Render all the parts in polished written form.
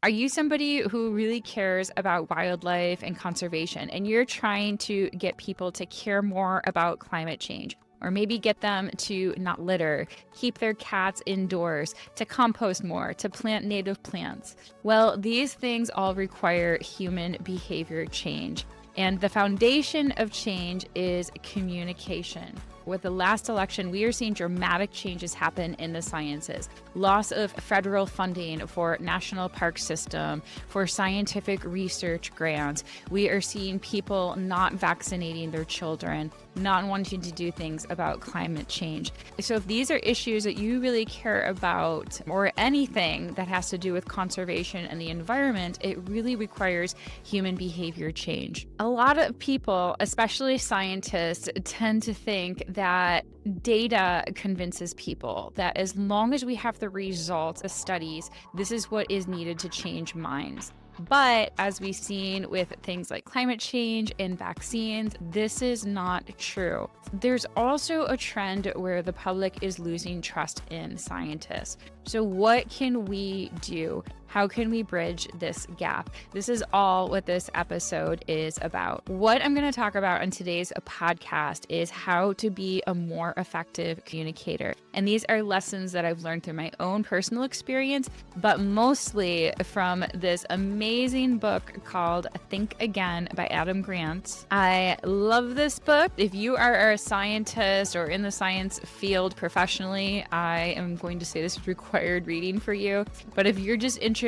Are you somebody who really cares about wildlife and conservation, and you're trying to get people to care more about climate change? Or maybe get them to not litter, keep their cats indoors, to compost more, to plant native plants. Well, these things all require human behavior change. And the foundation of change is communication. With the last election, we are seeing dramatic changes happen in the sciences. Loss of federal funding for national park system, for scientific research grants. We are seeing people not vaccinating their children, not wanting to do things about climate change. So if these are issues that you really care about, or anything that has to do with conservation and the environment, it really requires human behavior change. A lot of people, especially scientists, tend to think that data convinces people that as long as we have the results of studies, this is what is needed to change minds. But as we've seen with things like climate change and vaccines, this is not true. There's also a trend where the public is losing trust in scientists. So what can we do? How can we bridge this gap? This is all what this episode is about. What I'm going to talk about in today's podcast is how to be a more effective communicator. And these are lessons that I've learned through my own personal experience, but mostly from this amazing book called Think Again by Adam Grant. I love this book. If you are a scientist or in the science field professionally, I am going to say this is required reading for you. But if you're just interested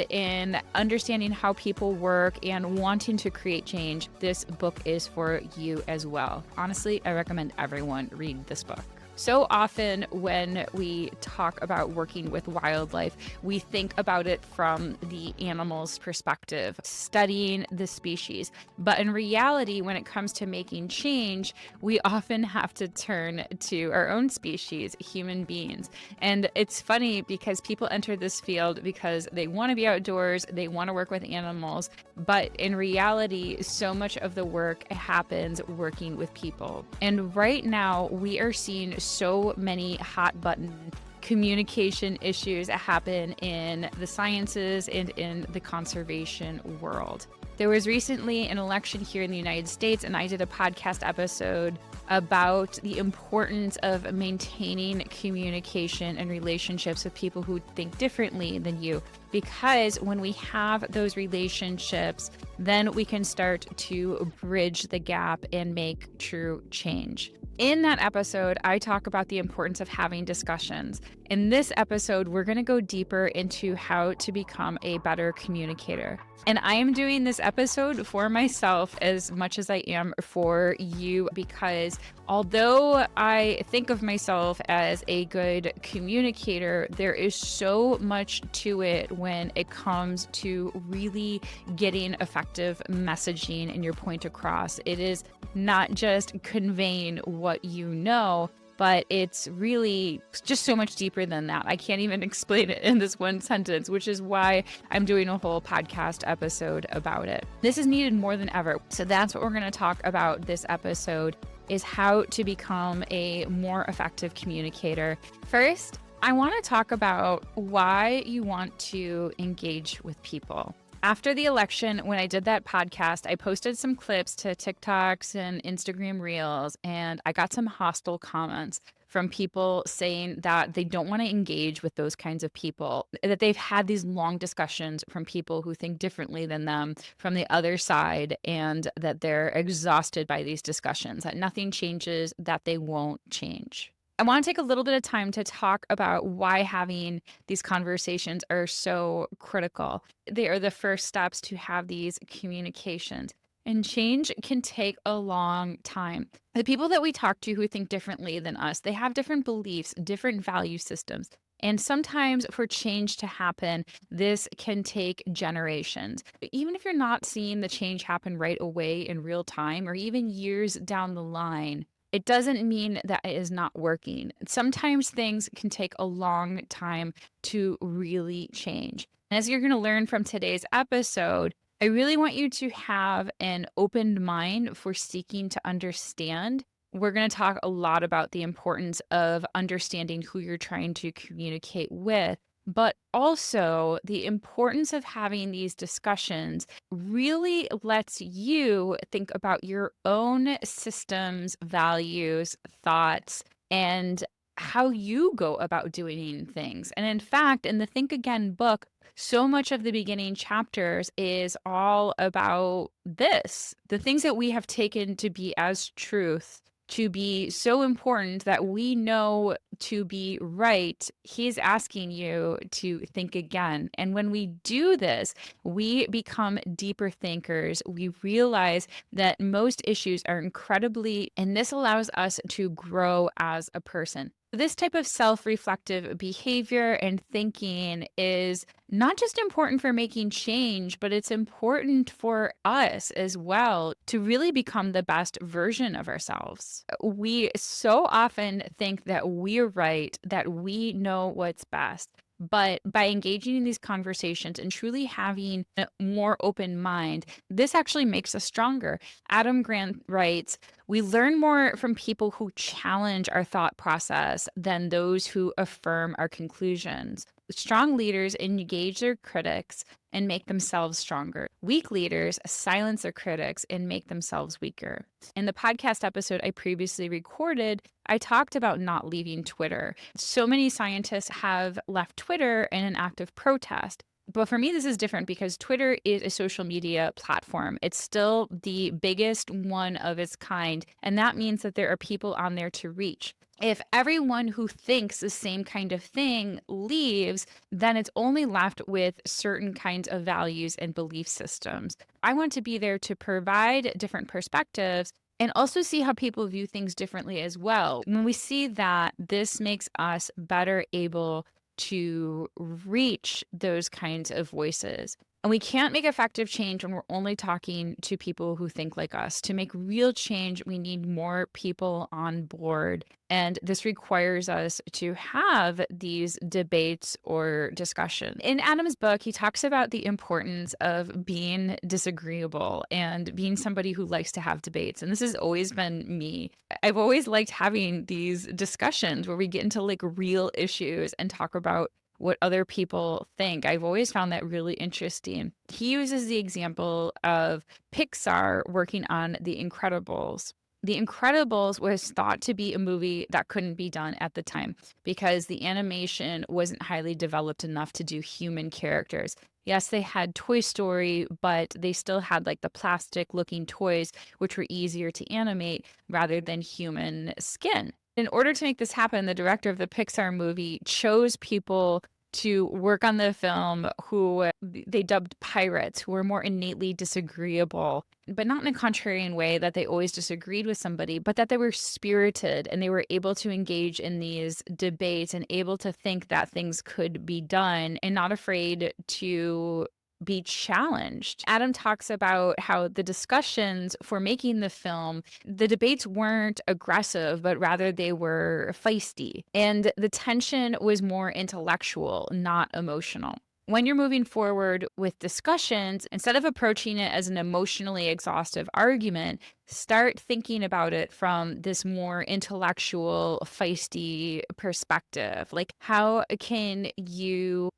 in understanding how people work and wanting to create change, this book is for you as well. Honestly, I recommend everyone read this book. So often when we talk about working with wildlife, we think about it from the animal's perspective, studying the species. But in reality, when it comes to making change, we often have to turn to our own species, human beings. And it's funny because people enter this field because they want to be outdoors, they want to work with animals. But in reality, so much of the work happens working with people. And right now, we are seeing so many hot button communication issues happen in the sciences and in the conservation world. There was recently an election here in the United States, and I did a podcast episode about the importance of maintaining communication and relationships with people who think differently than you. Because when we have those relationships, then we can start to bridge the gap and make true change. In that episode, I talk about the importance of having discussions. In this episode, we're going to go deeper into how to become a better communicator. And I am doing this episode for myself as much as I am for you, because although I think of myself as a good communicator, there is so much to it when it comes to really getting effective messaging and your point across. It is not just conveying what you know, but it's really just so much deeper than that. I can't even explain it in this one sentence, which is why I'm doing a whole podcast episode about it. This is needed more than ever. So that's what we're going to talk about this episode, is how to become a more effective communicator. First, I want to talk about why you want to engage with people. After the election, when I did that podcast, I posted some clips to TikToks and Instagram Reels, and I got some hostile comments from people saying that they don't want to engage with those kinds of people, that they've had these long discussions from people who think differently than them from the other side, and that they're exhausted by these discussions, that nothing changes, that they won't change. I want to take a little bit of time to talk about why having these conversations are so critical. They are the first steps to have these communications. And change can take a long time. The people that we talk to who think differently than us, they have different beliefs, different value systems. And sometimes for change to happen, this can take generations. Even if you're not seeing the change happen right away in real time, or even years down the line, it doesn't mean that it is not working. Sometimes things can take a long time to really change. As you're going to learn from today's episode, I really want you to have an open mind for seeking to understand. We're going to talk a lot about the importance of understanding who you're trying to communicate with, but also the importance of having these discussions really lets you think about your own systems, values, thoughts, and how you go about doing things. And in fact, in the Think Again book, so much of the beginning chapters is all about this, the things that we have taken to be as truth, to be so important that we know to be right. He's asking you to think again. And when we do this, we become deeper thinkers. We realize that most issues are incredibly, and this allows us to grow as a person. This type of self reflective behavior and thinking is not just important for making change, but it's important for us as well to really become the best version of ourselves. We so often think that we're right, that we know what's best. But by engaging in these conversations and truly having a more open mind, this actually makes us stronger. Adam Grant writes, we learn more from people who challenge our thought process than those who affirm our conclusions. Strong leaders engage their critics and make themselves stronger. Weak leaders silence their critics and make themselves weaker. In the podcast episode I previously recorded, I talked about not leaving Twitter. So many scientists have left Twitter in an act of protest. But for me, this is different because Twitter is a social media platform. It's still the biggest one of its kind. And that means that there are people on there to reach. If everyone who thinks the same kind of thing leaves, then it's only left with certain kinds of values and belief systems. I want to be there to provide different perspectives and also see how people view things differently as well. When we see that, this makes us better able to reach those kinds of voices. And we can't make effective change when we're only talking to people who think like us. To make real change, we need more people on board. And this requires us to have these debates or discussions. In Adam's book, he talks about the importance of being disagreeable and being somebody who likes to have debates. And this has always been me. I've always liked having these discussions where we get into like real issues and talk about what other people think. I've always found that really interesting. He uses the example of Pixar working on The Incredibles. The Incredibles was thought to be a movie that couldn't be done at the time because the animation wasn't highly developed enough to do human characters. Yes, they had Toy Story, but they still had like the plastic looking toys, which were easier to animate rather than human skin. In order to make this happen, the director of the Pixar movie chose people to work on the film who they dubbed pirates, who were more innately disagreeable, but not in a contrarian way that they always disagreed with somebody, but that they were spirited and they were able to engage in these debates and able to think that things could be done and not afraid to be challenged. Adam talks about how the discussions for making the film, the debates weren't aggressive, but rather they were feisty. And the tension was more intellectual, not emotional. When you're moving forward with discussions, instead of approaching it as an emotionally exhaustive argument, start thinking about it from this more intellectual, feisty perspective. Like how can you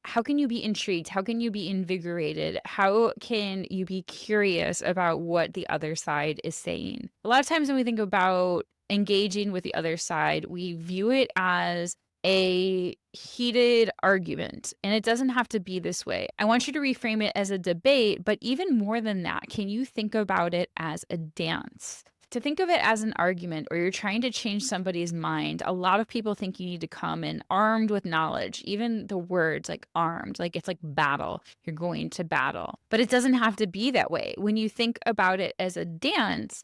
be intrigued? How can you be invigorated? How can you be curious about what the other side is saying? A lot of times when we think about engaging with the other side, we view it as a heated argument, and it doesn't have to be this way. I want you to reframe it as a debate, but even more than that, can you think about it as a dance? To think of it as an argument or you're trying to change somebody's mind, a lot of people think you need to come in armed with knowledge. Even the words like armed, like it's like battle. You're going to battle. But it doesn't have to be that way. When you think about it as a dance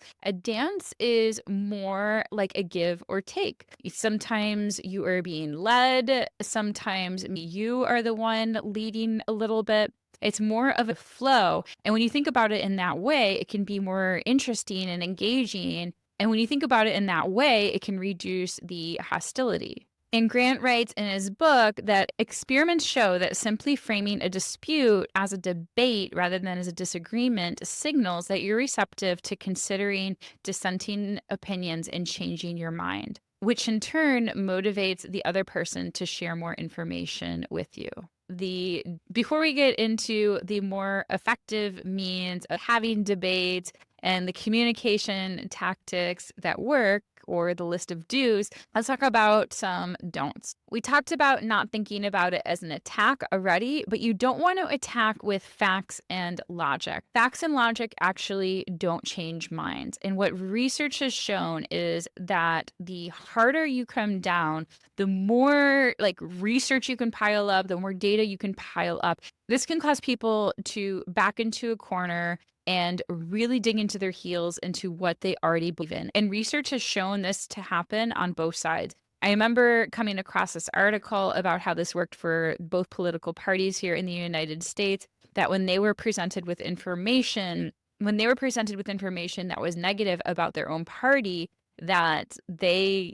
is more like a give or take. Sometimes you are being led, sometimes you are the one leading a little bit. It's more of a flow. And when you think about it in that way, it can be more interesting and engaging. And when you think about it in that way, it can reduce the hostility. And Grant writes in his book that experiments show that simply framing a dispute as a debate rather than as a disagreement signals that you're receptive to considering dissenting opinions and changing your mind, which in turn motivates the other person to share more information with you. before we get into the more effective means of having debates and the communication tactics that work, or the list of do's, let's talk about some don'ts. We talked about not thinking about it as an attack already, but you don't want to attack with facts and logic. Facts and logic actually don't change minds. And what research has shown is that the harder you come down, the more research you can pile up, the more data you can pile up. This can cause people to back into a corner and really dig into their heels into what they already believe in. And research has shown this to happen on both sides. I remember coming across this article about how this worked for both political parties here in the United States, that when they were presented with information that was negative about their own party, that they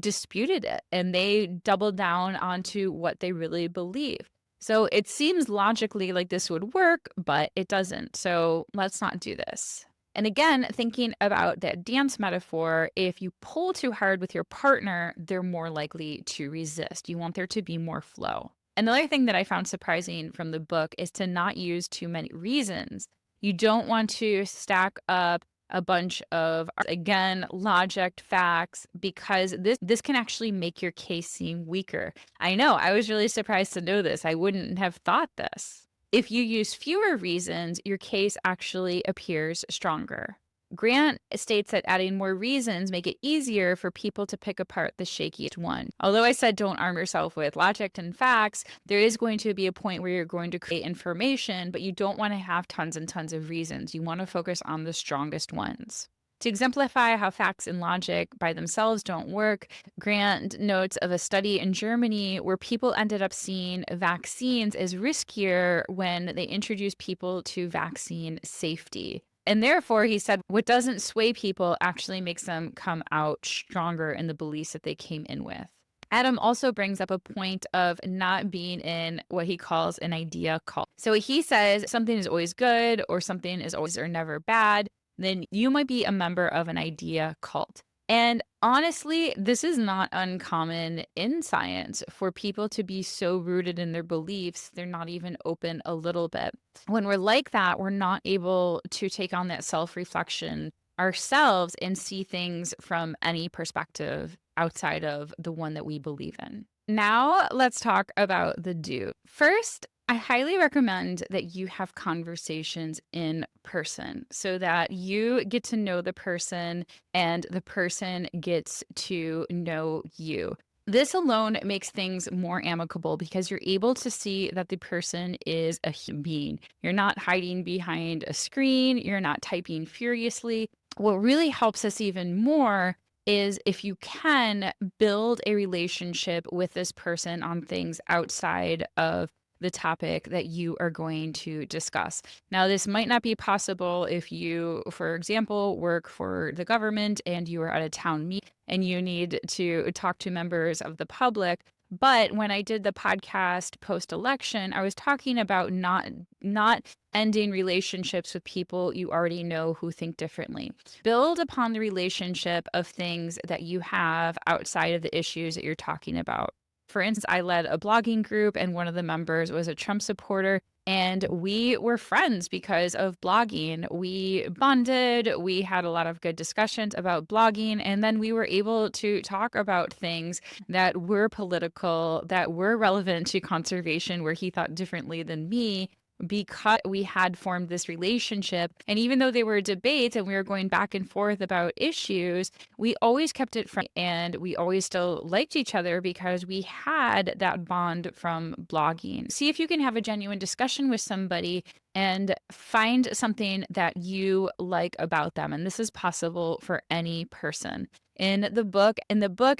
disputed it and they doubled down onto what they really believe. So it seems logically like this would work, but it doesn't. So let's not do this. And again, thinking about that dance metaphor, if you pull too hard with your partner, they're more likely to resist. You want there to be more flow. Another thing that I found surprising from the book is to not use too many reasons. You don't want to stack up a bunch of, again, logic, facts, because this can actually make your case seem weaker. I know, I was really surprised to know this. I wouldn't have thought this. If you use fewer reasons, your case actually appears stronger. Grant states that adding more reasons make it easier for people to pick apart the shakiest one. Although I said don't arm yourself with logic and facts, there is going to be a point where you're going to create information, but you don't want to have tons and tons of reasons. You want to focus on the strongest ones. To exemplify how facts and logic by themselves don't work, Grant notes of a study in Germany where people ended up seeing vaccines as riskier when they introduced people to vaccine safety. And therefore, he said, what doesn't sway people actually makes them come out stronger in the beliefs that they came in with. Adam also brings up a point of not being in what he calls an idea cult. So he says something is always good or something is always or never bad, then you might be a member of an idea cult. And honestly, this is not uncommon in science for people to be so rooted in their beliefs, they're not even open a little bit. When we're like that, we're not able to take on that self-reflection ourselves and see things from any perspective outside of the one that we believe in. Now, let's talk about the do. First, I highly recommend that you have conversations in person so that you get to know the person and the person gets to know you. This alone makes things more amicable because you're able to see that the person is a human being. You're not hiding behind a screen. You're not typing furiously. What really helps us even more is if you can build a relationship with this person on things outside of the topic that you are going to discuss. Now, this might not be possible if you, for example, work for the government and you are at a town meeting and you need to talk to members of the public. But when I did the podcast post-election, I was talking about not ending relationships with people you already know who think differently. Build upon the relationship of things that you have outside of the issues that you're talking about. For instance, I led a blogging group and one of the members was a Trump supporter, and we were friends because of blogging. We bonded, we had a lot of good discussions about blogging, and then we were able to talk about things that were political, that were relevant to conservation, where he thought differently than me, because we had formed this relationship. And even though there were debates and we were going back and forth about issues, we always kept it friendly and we always still liked each other because we had that bond from blogging. See if you can have a genuine discussion with somebody and find something that you like about them. And this is possible for any person. In the book,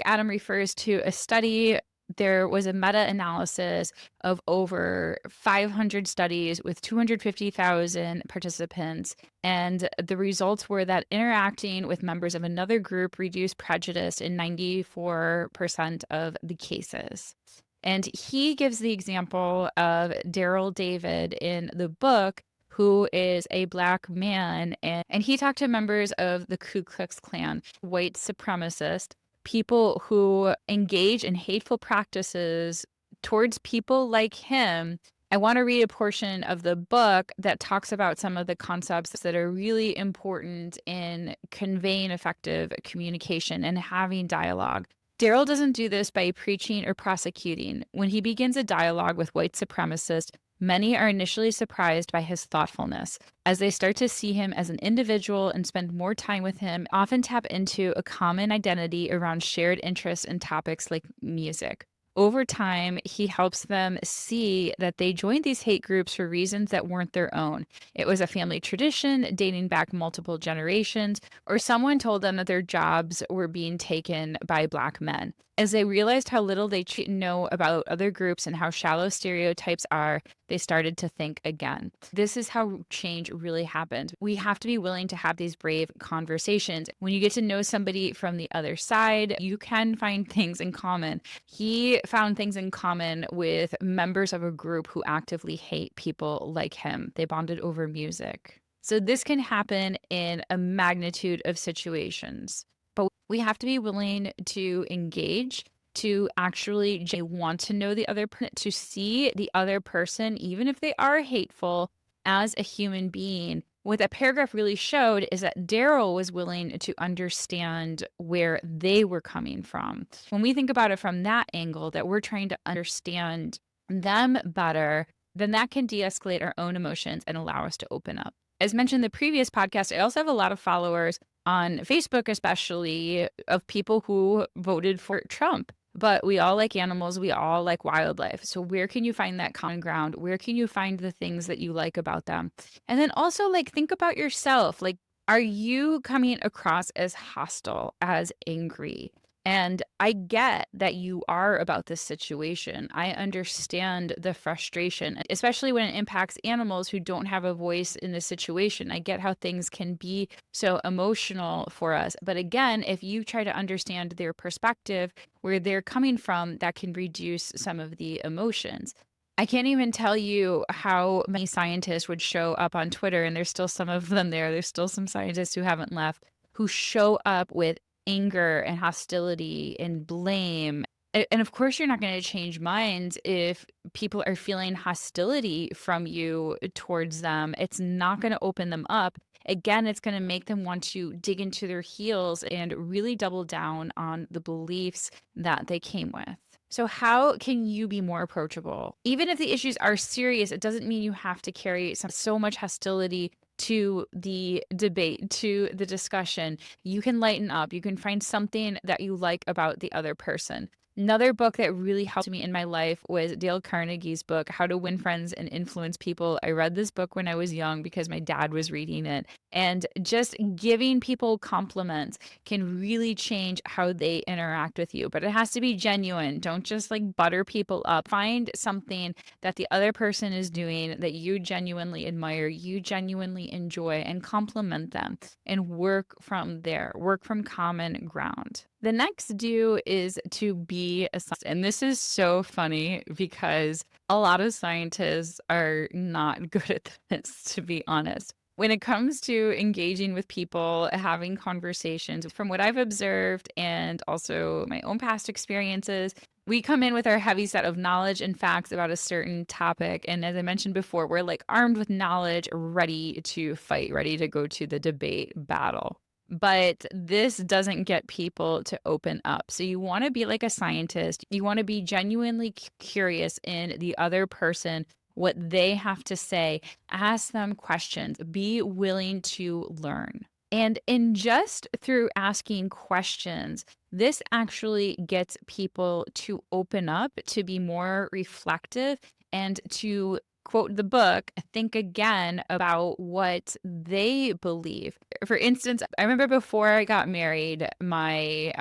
Adam refers to a study. There was a meta-analysis of over 500 studies with 250,000 participants. And the results were that interacting with members of another group reduced prejudice in 94% of the cases. And he gives the example of Daryl David in the book, who is a Black man. And he talked to members of the Ku Klux Klan, white supremacist, people who engage in hateful practices towards people like him, I want to read a portion of the book that talks about some of the concepts that are really important in conveying effective communication and having dialogue. Daryl doesn't do this by preaching or prosecuting. When he begins a dialogue with white supremacists, many are initially surprised by his thoughtfulness. As they start to see him as an individual and spend more time with him, often tap into a common identity around shared interests and topics like music. Over time, he helps them see that they joined these hate groups for reasons that weren't their own. It was a family tradition dating back multiple generations, or someone told them that their jobs were being taken by Black men. As they realized how little they know about other groups and how shallow stereotypes are, they started to think again. This is how change really happens. We have to be willing to have these brave conversations. When you get to know somebody from the other side, you can find things in common. He found things in common with members of a group who actively hate people like him. They bonded over music. So this can happen in a magnitude of situations. But we have to be willing to engage, to actually want to know the other person, to see the other person, even if they are hateful, as a human being. What that paragraph really showed is that Daryl was willing to understand where they were coming from. When we think about it from that angle, that we're trying to understand them better, then that can de-escalate our own emotions and allow us to open up. As mentioned in the previous podcast, I also have a lot of followers on Facebook, especially, of people who voted for Trump. But we all like animals. We all like wildlife. So where can you find that common ground? Where can you find the things that you like about them? And then also, like, think about yourself. Like, are you coming across as hostile, as angry? And I get that you are about this situation. I understand the frustration, especially when it impacts animals who don't have a voice in the situation. I get how things can be so emotional for us. But again, if you try to understand their perspective, where they're coming from, that can reduce some of the emotions. I can't even tell you how many scientists would show up on Twitter, and there's still some of them there. There's still some scientists who haven't left, who show up with anger and hostility and blame. And of course, you're not going to change minds if people are feeling hostility from you towards them. It's not going to open them up. Again, it's going to make them want to dig into their heels and really double down on the beliefs that they came with. So how can you be more approachable? Even if the issues are serious, it doesn't mean you have to carry so much hostility to the debate, to the discussion. You can lighten up. You can find something that you like about the other person. Another book that really helped me in my life was Dale Carnegie's book, How to Win Friends and Influence People. I read this book when I was young because my dad was reading it. And just giving people compliments can really change how they interact with you. But it has to be genuine. Don't just like butter people up. Find something that the other person is doing that you genuinely admire, you genuinely enjoy, and compliment them and work from there, work from common ground. The next do is to be a scientist. And this is so funny because a lot of scientists are not good at this, to be honest. When it comes to engaging with people, having conversations, from what I've observed and also my own past experiences, we come in with our heavy set of knowledge and facts about a certain topic. And as I mentioned before, we're like armed with knowledge, ready to fight, ready to go to the debate battle. But this doesn't get people to open up. So you want to be like a scientist. You want to be genuinely curious in the other person, what they have to say. Ask them questions. Be willing to learn. And in just through asking questions, this actually gets people to open up, to be more reflective, and to quote the book, think again about what they believe. For instance, I remember before I got married, my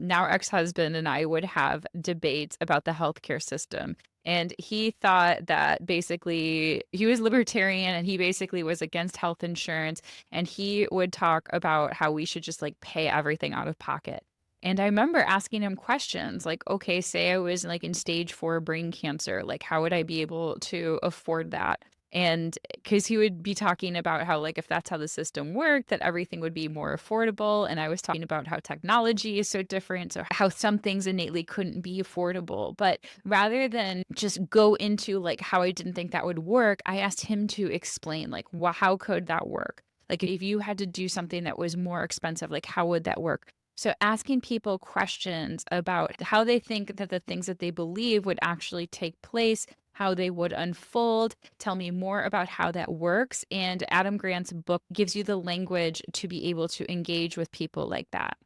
now ex-husband and I would have debates about the healthcare system. And he thought that basically he was libertarian and he basically was against health insurance. And he would talk about how we should just like pay everything out of pocket. And I remember asking him questions like, okay, say I was like in stage 4 brain cancer, like how would I be able to afford that? And because he would be talking about how, like, if that's how the system worked, that everything would be more affordable. And I was talking about how technology is so different. So, how some things innately couldn't be affordable. But rather than just go into like how I didn't think that would work, I asked him to explain, like, how could that work? Like, if you had to do something that was more expensive, like, how would that work? So, asking people questions about how they think that the things that they believe would actually take place, how they would unfold, tell me more about how that works. And Adam Grant's book gives you the language to be able to engage with people like that.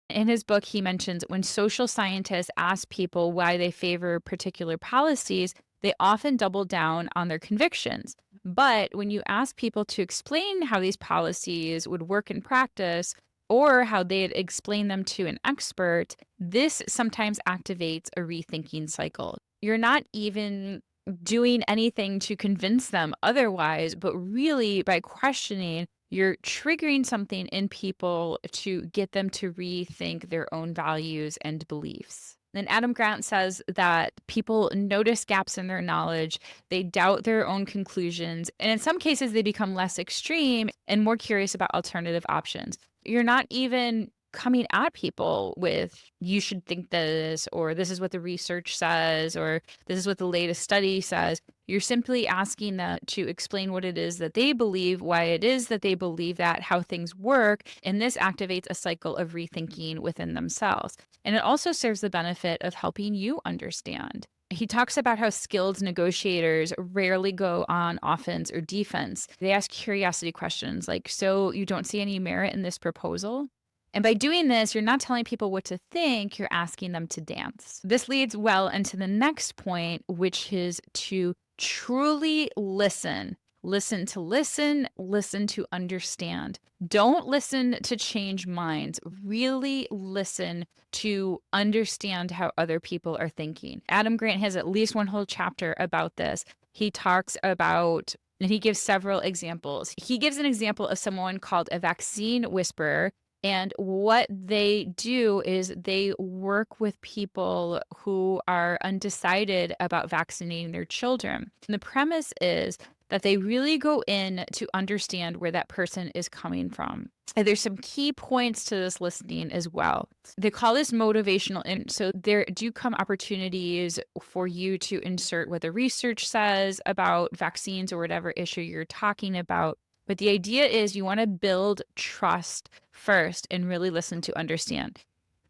In his book, he mentions when social scientists ask people why they favor particular policies, they often double down on their convictions. But when you ask people to explain how these policies would work in practice or how they'd explain them to an expert, this sometimes activates a rethinking cycle. You're not even doing anything to convince them otherwise, but really by questioning, you're triggering something in people to get them to rethink their own values and beliefs. Then Adam Grant says that people notice gaps in their knowledge, they doubt their own conclusions, and in some cases, they become less extreme and more curious about alternative options. You're not even coming at people with, you should think this, or this is what the research says, or this is what the latest study says. You're simply asking them to explain what it is that they believe, why it is that they believe that, how things work. And this activates a cycle of rethinking within themselves. And it also serves the benefit of helping you understand. He talks about how skilled negotiators rarely go on offense or defense. They ask curiosity questions like, so you don't see any merit in this proposal? And by doing this, you're not telling people what to think, you're asking them to dance. This leads well into the next point, which is to truly listen. Listen to listen, listen to understand. Don't listen to change minds. Really listen to understand how other people are thinking. Adam Grant has at least one whole chapter about this. He talks about, and he gives several examples. He gives an example of someone called a vaccine whisperer. And what they do is they work with people who are undecided about vaccinating their children. And the premise is that they really go in to understand where that person is coming from. And there's some key points to this listening as well. They call this motivational. And so there do come opportunities for you to insert what the research says about vaccines or whatever issue you're talking about. But the idea is you want to build trust first and really listen to understand.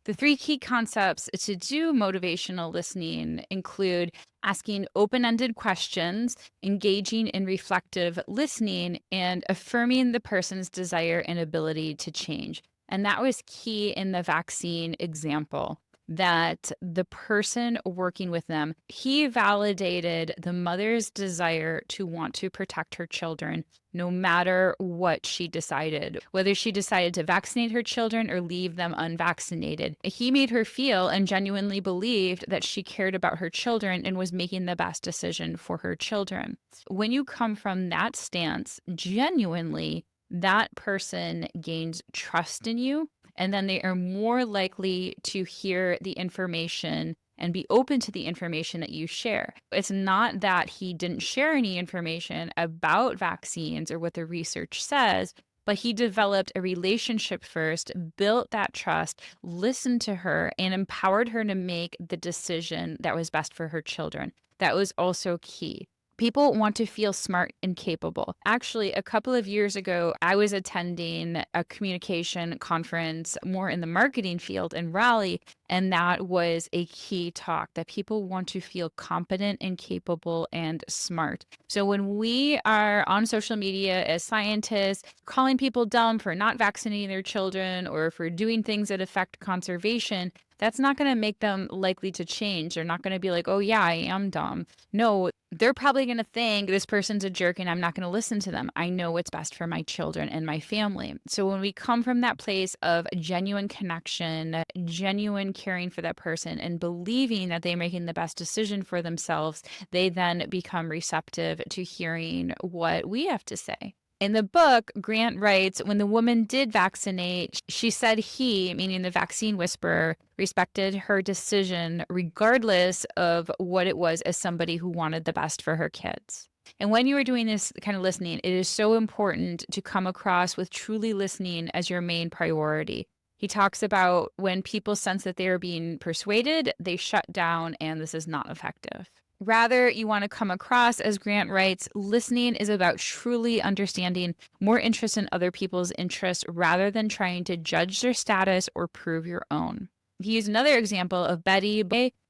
The three key concepts to do motivational listening include asking open-ended questions, engaging in reflective listening, and affirming the person's desire and ability to change. And that was key in the vaccine example, that the person working with them, he validated the mother's desire to want to protect her children no matter what she decided, whether she decided to vaccinate her children or leave them unvaccinated. He made her feel and genuinely believed that she cared about her children and was making the best decision for her children. When you come from that stance, genuinely, that person gains trust in you, and then they are more likely to hear the information and be open to the information that you share. It's not that he didn't share any information about vaccines or what the research says, but he developed a relationship first, built that trust, listened to her, and empowered her to make the decision that was best for her children. That was also key. People want to feel smart and capable. Actually, a couple of years ago, I was attending a communication conference more in the marketing field in Raleigh, and that was a key talk, that people want to feel competent and capable and smart. So when we are on social media as scientists, calling people dumb for not vaccinating their children or for doing things that affect conservation, that's not going to make them likely to change. They're not going to be like, oh, yeah, I am dumb. No, they're probably going to think this person's a jerk and I'm not going to listen to them. I know what's best for my children and my family. So when we come from that place of genuine connection, genuine caring for that person and believing that they're making the best decision for themselves, they then become receptive to hearing what we have to say. In the book, Grant writes, when the woman did vaccinate, she said he, meaning the vaccine whisperer, respected her decision regardless of what it was as somebody who wanted the best for her kids. And when you are doing this kind of listening, it is so important to come across with truly listening as your main priority. He talks about when people sense that they are being persuaded, they shut down, and this is not effective. Rather, you want to come across, as Grant writes, listening is about truly understanding more interest in other people's interests rather than trying to judge their status or prove your own. He used another example of Betty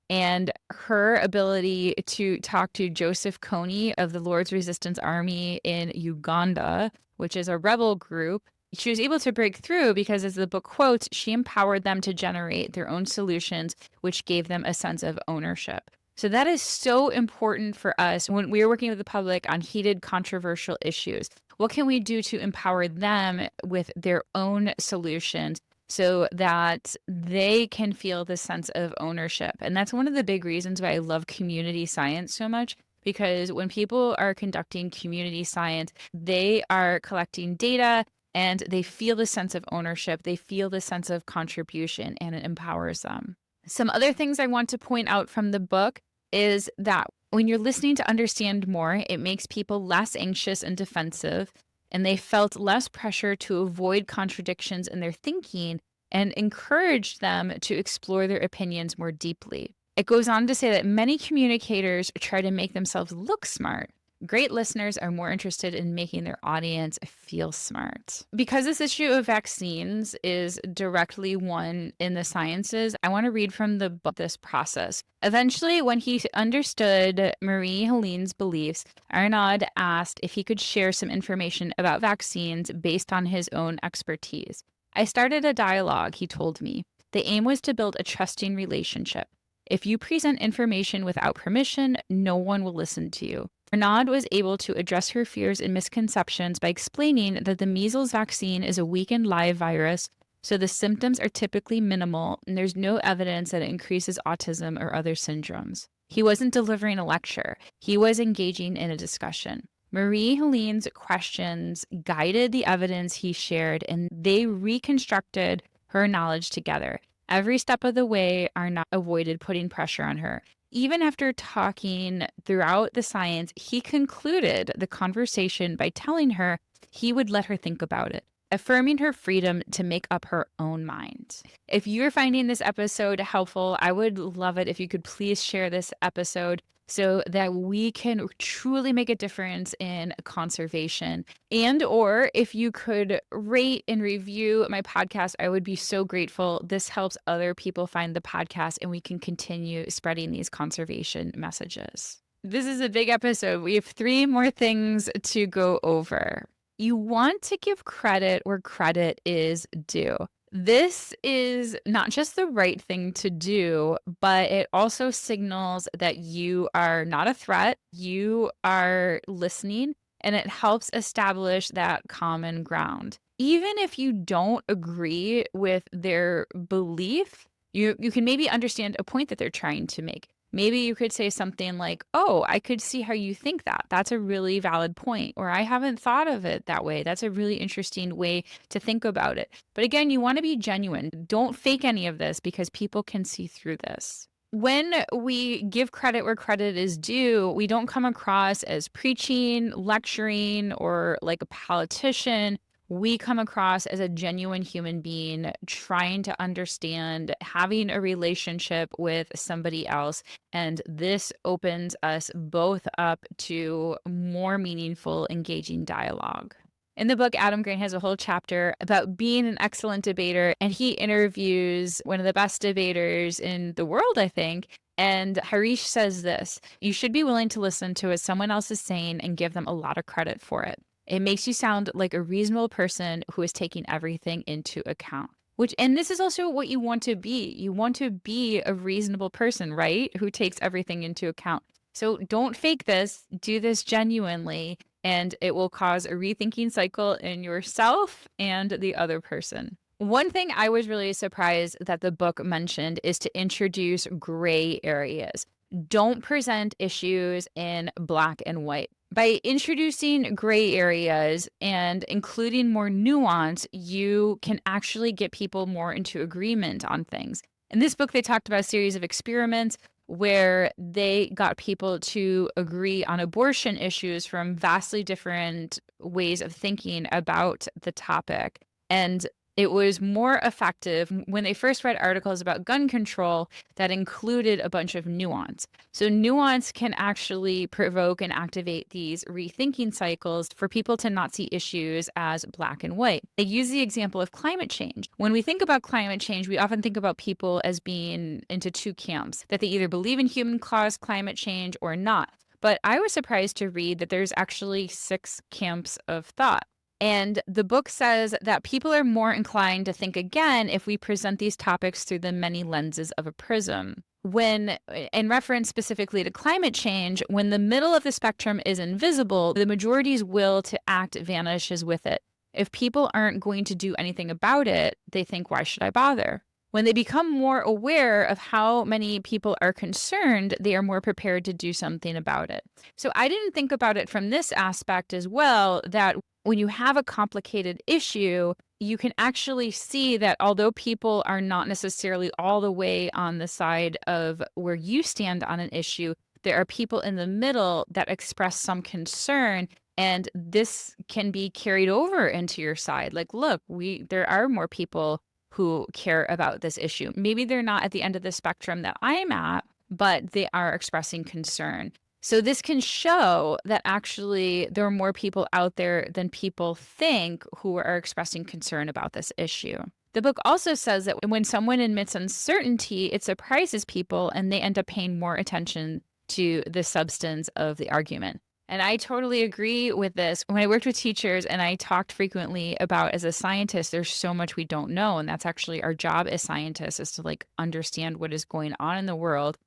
and her ability to talk to Joseph Kony of the Lord's Resistance Army in Uganda, which is a rebel group. She was able to break through because, as the book quotes, she empowered them to generate their own solutions, which gave them a sense of ownership. So that is so important for us when we are working with the public on heated, controversial issues. What can we do to empower them with their own solutions so that they can feel the sense of ownership? And that's one of the big reasons why I love community science so much, because when people are conducting community science, they are collecting data and they feel the sense of ownership. They feel the sense of contribution, and it empowers them. Some other things I want to point out from the book is that when you're listening to understand more, it makes people less anxious and defensive, and they felt less pressure to avoid contradictions in their thinking and encouraged them to explore their opinions more deeply. It goes on to say that many communicators try to make themselves look smart. Great listeners are more interested in making their audience feel smart. Because this issue of vaccines is directly one in the sciences, I want to read from the book this process. Eventually, when he understood Marie-Helene's beliefs, Arnaud asked if he could share some information about vaccines based on his own expertise. I started a dialogue, he told me. The aim was to build a trusting relationship. If you present information without permission, no one will listen to you. Arnaud was able to address her fears and misconceptions by explaining that the measles vaccine is a weakened live virus, so the symptoms are typically minimal, and there's no evidence that it increases autism or other syndromes. He wasn't delivering a lecture. He was engaging in a discussion. Marie-Helene's questions guided the evidence he shared, and they reconstructed her knowledge together. Every step of the way, Arnaud avoided putting pressure on her. Even after talking throughout the science, he concluded the conversation by telling her he would let her think about it, affirming her freedom to make up her own mind. If you're finding this episode helpful, I would love it if you could please share this episode so that we can truly make a difference in conservation. And or if you could rate and review my podcast, I would be so grateful. This helps other people find the podcast, and we can continue spreading these conservation messages. This is a big episode. We have 3 more things to go over. You want to give credit where credit is due. This is not just the right thing to do, but it also signals that you are not a threat. You are listening, and it helps establish that common ground. Even if you don't agree with their belief, you can maybe understand a point that they're trying to make. Maybe you could say something like, oh, I could see how you think that. That's a really valid point. Or I haven't thought of it that way. That's a really interesting way to think about it. But again, you want to be genuine. Don't fake any of this because people can see through this. When we give credit where credit is due, we don't come across as preaching, lecturing, or like a politician. We come across as a genuine human being trying to understand, having a relationship with somebody else. And this opens us both up to more meaningful, engaging dialogue. In the book, Adam Grant has a whole chapter about being an excellent debater, and he interviews one of the best debaters in the world, I think. And Harish says this: you should be willing to listen to what someone else is saying and give them a lot of credit for it. It makes you sound like a reasonable person who is taking everything into account. And this is also what you want to be. You want to be a reasonable person, right? Who takes everything into account. So don't fake this. Do this genuinely, and it will cause a rethinking cycle in yourself and the other person. One thing I was really surprised that the book mentioned is to introduce gray areas. Don't present issues in black and white. By introducing gray areas and including more nuance, you can actually get people more into agreement on things. In this book, they talked about a series of experiments where they got people to agree on abortion issues from vastly different ways of thinking about the topic. And it was more effective when they first read articles about gun control that included a bunch of nuance. So nuance can actually provoke and activate these rethinking cycles for people to not see issues as black and white. They use the example of climate change. When we think about climate change, we often think about people as being into two camps, that they either believe in human-caused climate change or not. But I was surprised to read that there's actually 6 camps of thought. And the book says that people are more inclined to think again if we present these topics through the many lenses of a prism. When, in reference specifically to climate change, when the middle of the spectrum is invisible, the majority's will to act vanishes with it. If people aren't going to do anything about it, they think, why should I bother? When they become more aware of how many people are concerned, they are more prepared to do something about it. So I didn't think about it from this aspect as well, that when you have a complicated issue, you can actually see that although people are not necessarily all the way on the side of where you stand on an issue, there are people in the middle that express some concern, and this can be carried over into your side. Like, look, there are more people who care about this issue. Maybe they're not at the end of the spectrum that I'm at, but they are expressing concern. So this can show that actually there are more people out there than people think who are expressing concern about this issue. The book also says that when someone admits uncertainty, it surprises people and they end up paying more attention to the substance of the argument. And I totally agree with this. When I worked with teachers and I talked frequently about, as a scientist, there's so much we don't know. And that's actually our job as scientists, is to understand what is going on in the world.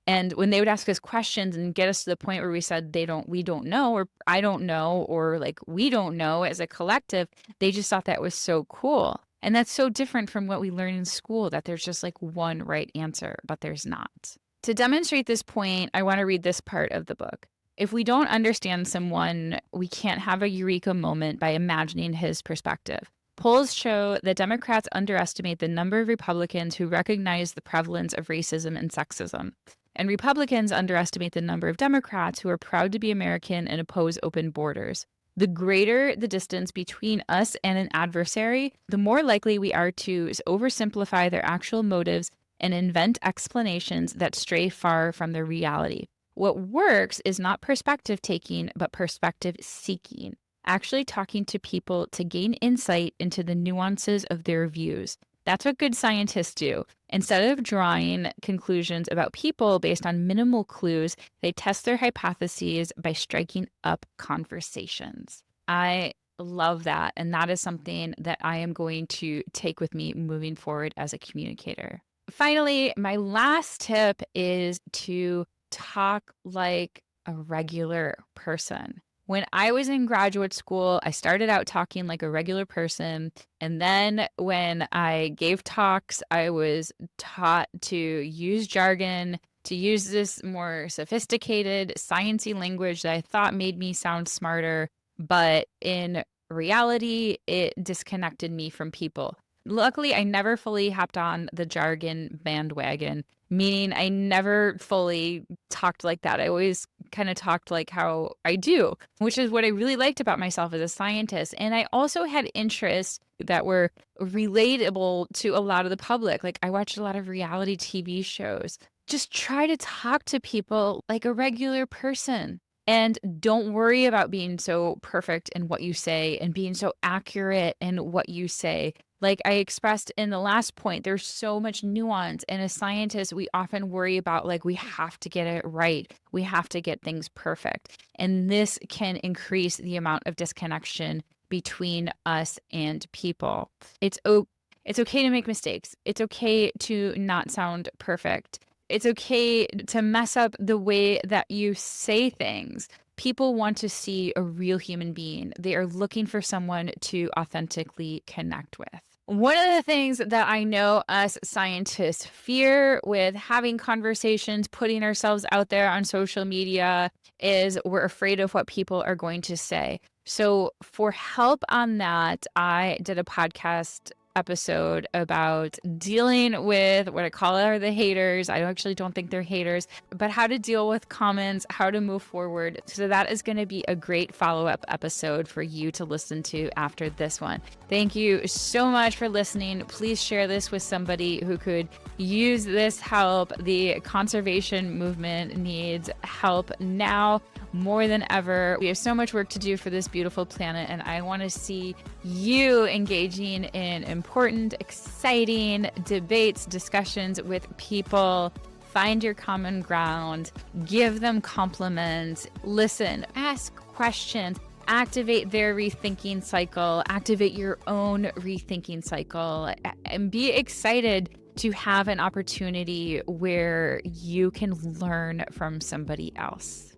And when they would ask us questions and get us to the point where we said we don't know, or I don't know, or we don't know as a collective, they just thought that was so cool. And that's so different from what we learn in school, that there's just one right answer, but there's not. To demonstrate this point, I want to read this part of the book. If we don't understand someone, we can't have a eureka moment by imagining his perspective. Polls show that Democrats underestimate the number of Republicans who recognize the prevalence of racism and sexism. And Republicans underestimate the number of Democrats who are proud to be American and oppose open borders. The greater the distance between us and an adversary, the more likely we are to oversimplify their actual motives and invent explanations that stray far from the reality. What works is not perspective taking, but perspective seeking. Actually talking to people to gain insight into the nuances of their views. That's what good scientists do. Instead of drawing conclusions about people based on minimal clues, they test their hypotheses by striking up conversations. I love that. And that is something that I am going to take with me moving forward as a communicator. Finally, my last tip is to talk like a regular person. When I was in graduate school, I started out talking like a regular person. And then when I gave talks, I was taught to use jargon, to use this more sophisticated, sciencey language that I thought made me sound smarter. But in reality, it disconnected me from people. Luckily, I never fully hopped on the jargon bandwagon, meaning I never fully talked like that. I always kind of talked like how I do, which is what I really liked about myself as a scientist. And I also had interests that were relatable to a lot of the public. I watched a lot of reality TV shows. Just try to talk to people like a regular person. And don't worry about being so perfect in what you say and being so accurate in what you say. Like I expressed in the last point, there's so much nuance. And as scientists, we often worry about we have to get it right. We have to get things perfect. And this can increase the amount of disconnection between us and people. It's okay to make mistakes. It's okay to not sound perfect. It's okay to mess up the way that you say things. People want to see a real human being. They are looking for someone to authentically connect with. One of the things that I know us scientists fear with having conversations, putting ourselves out there on social media, is we're afraid of what people are going to say. So, for help on that, I did a podcast episode about dealing with what I call are the haters. I actually don't think they're haters, but how to deal with comments, how to move forward. So, that is going to be a great follow up episode for you to listen to after this one. Thank you so much for listening. Please share this with somebody who could use this help. The conservation movement needs help now more than ever. We have so much work to do for this beautiful planet, and I want to see you engaging in important, exciting debates, discussions with people. Find your common ground, give them compliments, listen, ask questions. Activate their rethinking cycle, activate your own rethinking cycle, and be excited to have an opportunity where you can learn from somebody else.